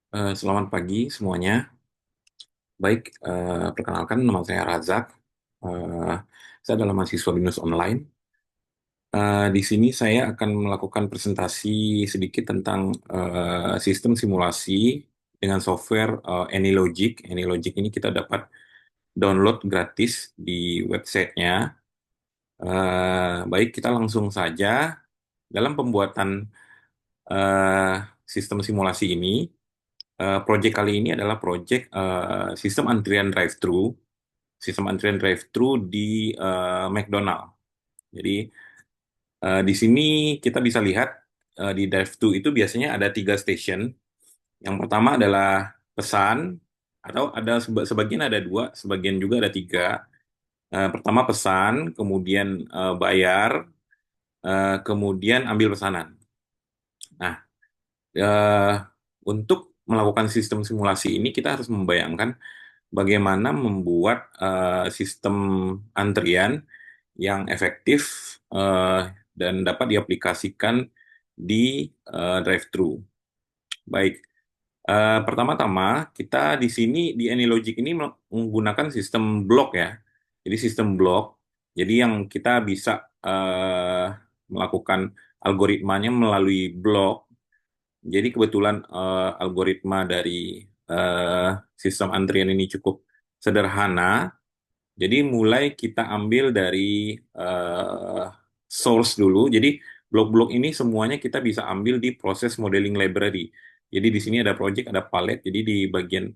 Selamat pagi semuanya. Baik, perkenalkan nama saya Razak. Eh, saya adalah mahasiswa BINUS Online. Di sini saya akan melakukan presentasi sedikit tentang sistem simulasi dengan software AnyLogic. AnyLogic ini kita dapat download gratis di websitenya. Baik, kita langsung saja dalam pembuatan eh, sistem simulasi ini. Project kali ini adalah project sistem antrian drive-thru, di McDonald. Jadi di sini kita bisa lihat di drive-thru itu biasanya ada 3 station. Yang pertama adalah pesan, atau ada sebagian ada 2, sebagian juga ada 3. Pertama pesan, kemudian bayar, kemudian ambil pesanan. Nah, eh, untuk melakukan sistem simulasi ini kita harus membayangkan bagaimana membuat sistem antrian yang efektif eh, dan dapat diaplikasikan di drive-thru. Baik, pertama-tama kita di sini di AnyLogic ini menggunakan sistem blok ya. Jadi sistem blok. Jadi yang kita bisa melakukan algoritmanya melalui blok. Jadi kebetulan algoritma dari eh, sistem antrian ini cukup sederhana. Jadi mulai kita ambil dari eh, source dulu. Jadi blok-blok ini semuanya kita bisa ambil di proses modeling library. Jadi di sini ada project, ada palette. Jadi di bagian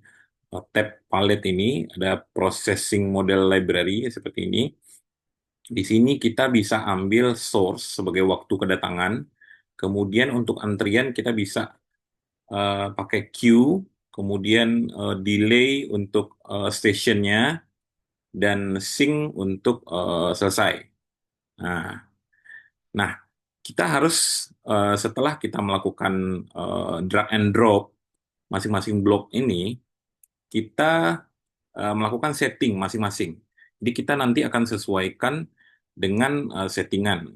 tab palette ini ada processing model library seperti ini. Di sini kita bisa ambil source sebagai waktu kedatangan. Kemudian untuk antrian kita bisa pakai queue, kemudian delay untuk stationnya, dan sync untuk selesai. Nah, nah, kita harus setelah kita melakukan drag and drop masing-masing blok ini, kita melakukan setting masing-masing. Jadi kita nanti akan sesuaikan dengan settingan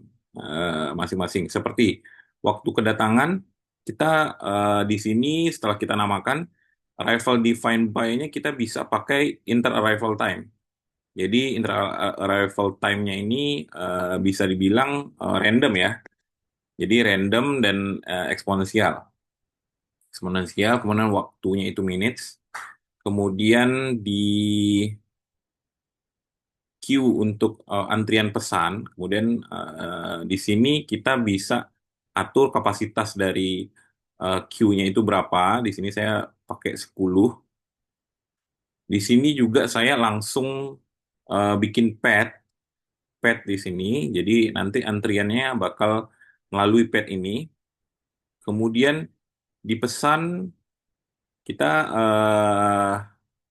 masing-masing. Seperti waktu kedatangan, kita di sini setelah kita namakan arrival defined by-nya kita bisa pakai inter arrival time. Jadi inter arrival time-nya ini bisa dibilang random ya. Jadi random dan eksponensial. Eksponensial, kemudian waktunya itu minutes. Kemudian di queue untuk antrian pesan. Kemudian di sini kita bisa atur kapasitas dari queue-nya itu berapa. Di sini saya pakai 10. Di sini juga saya langsung bikin pad di sini. Jadi nanti antriannya bakal melalui pad ini. Kemudian dipesan kita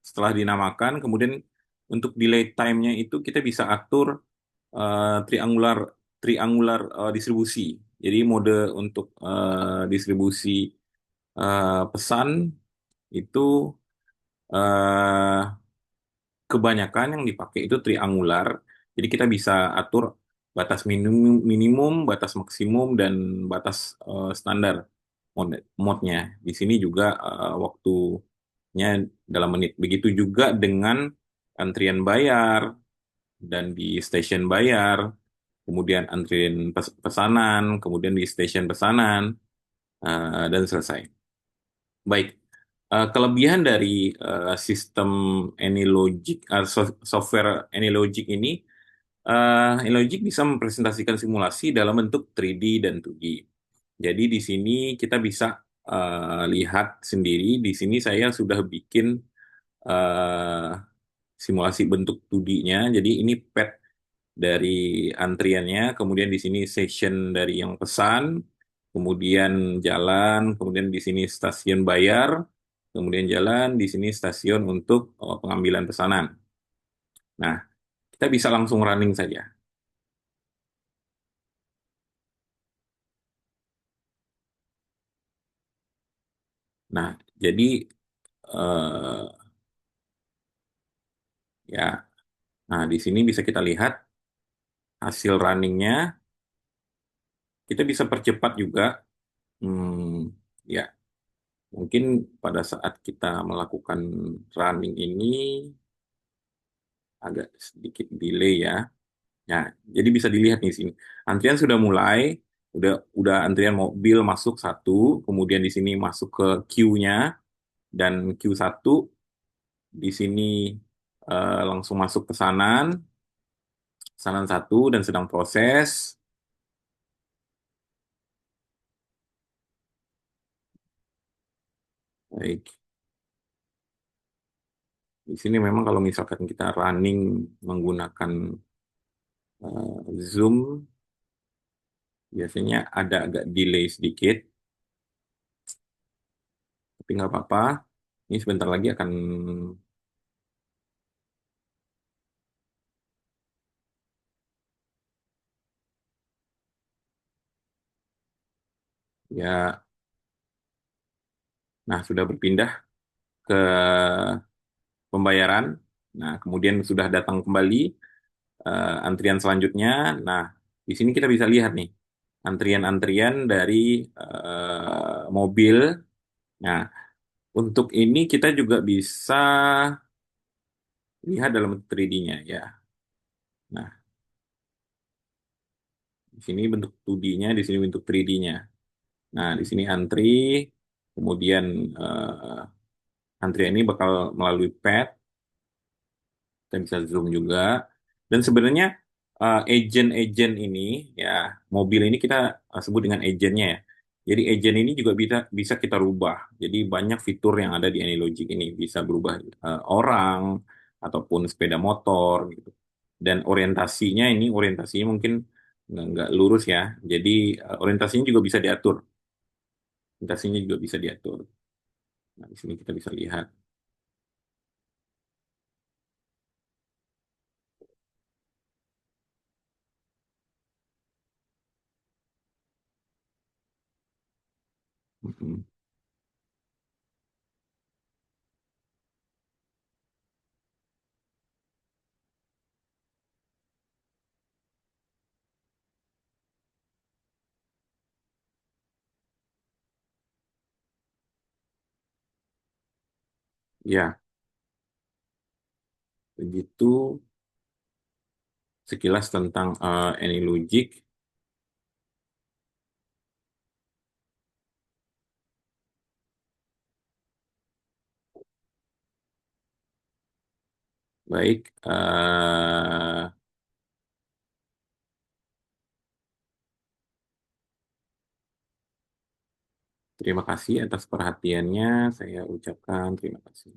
setelah dinamakan, kemudian untuk delay time-nya itu kita bisa atur triangular triangular distribusi. Jadi mode untuk distribusi pesan itu eh, kebanyakan yang dipakai itu triangular. Jadi kita bisa atur batas minimum, batas maksimum, dan batas standar mode-nya. Di sini juga waktunya dalam menit. Begitu juga dengan antrian bayar dan di stasiun bayar, kemudian antrian pesanan, kemudian di stasiun pesanan, dan selesai. Baik, kelebihan dari sistem AnyLogic, software AnyLogic ini, AnyLogic bisa mempresentasikan simulasi dalam bentuk 3D dan 2D. Jadi di sini kita bisa lihat sendiri, di sini saya sudah bikin eh, simulasi bentuk 2D-nya. Jadi ini pad dari antriannya, kemudian di sini session dari yang pesan, kemudian jalan, kemudian di sini stasiun bayar, kemudian jalan, di sini stasiun untuk pengambilan pesanan. Nah, kita bisa langsung running saja. Nah, jadi eh, ya, nah di sini bisa kita lihat hasil runningnya. Kita bisa percepat juga. Ya, mungkin pada saat kita melakukan running ini agak sedikit delay ya. Ya, jadi bisa dilihat nih sini. Antrian sudah mulai, udah antrian mobil masuk satu, kemudian di sini masuk ke queue-nya dan Q1 di sini langsung masuk pesanan, pesanan satu dan sedang proses. Baik, di sini memang kalau misalkan kita running menggunakan Zoom, biasanya ada agak delay sedikit, tapi nggak apa-apa. Ini sebentar lagi akan ya, nah sudah berpindah ke pembayaran. Nah, kemudian sudah datang kembali antrian selanjutnya. Nah, di sini kita bisa lihat nih antrian-antrian dari mobil. Nah, untuk ini kita juga bisa lihat dalam 3D-nya ya. Nah, di sini bentuk 2D-nya, di sini bentuk 3D-nya. Nah, di sini antri, kemudian antrian ini bakal melalui pad, kita bisa zoom juga. Dan sebenarnya agent-agent ini ya, mobil ini kita sebut dengan agentnya ya. Jadi agent ini juga bisa bisa kita rubah. Jadi banyak fitur yang ada di AnyLogic ini bisa berubah orang ataupun sepeda motor gitu. Dan orientasinya mungkin nggak lurus ya. Jadi orientasinya juga bisa diatur. Orientasinya juga bisa diatur. Nah, di sini kita bisa lihat. Mhm. Ya, begitu sekilas tentang AnyLogic. Baik, terima kasih atas perhatiannya. Saya ucapkan terima kasih.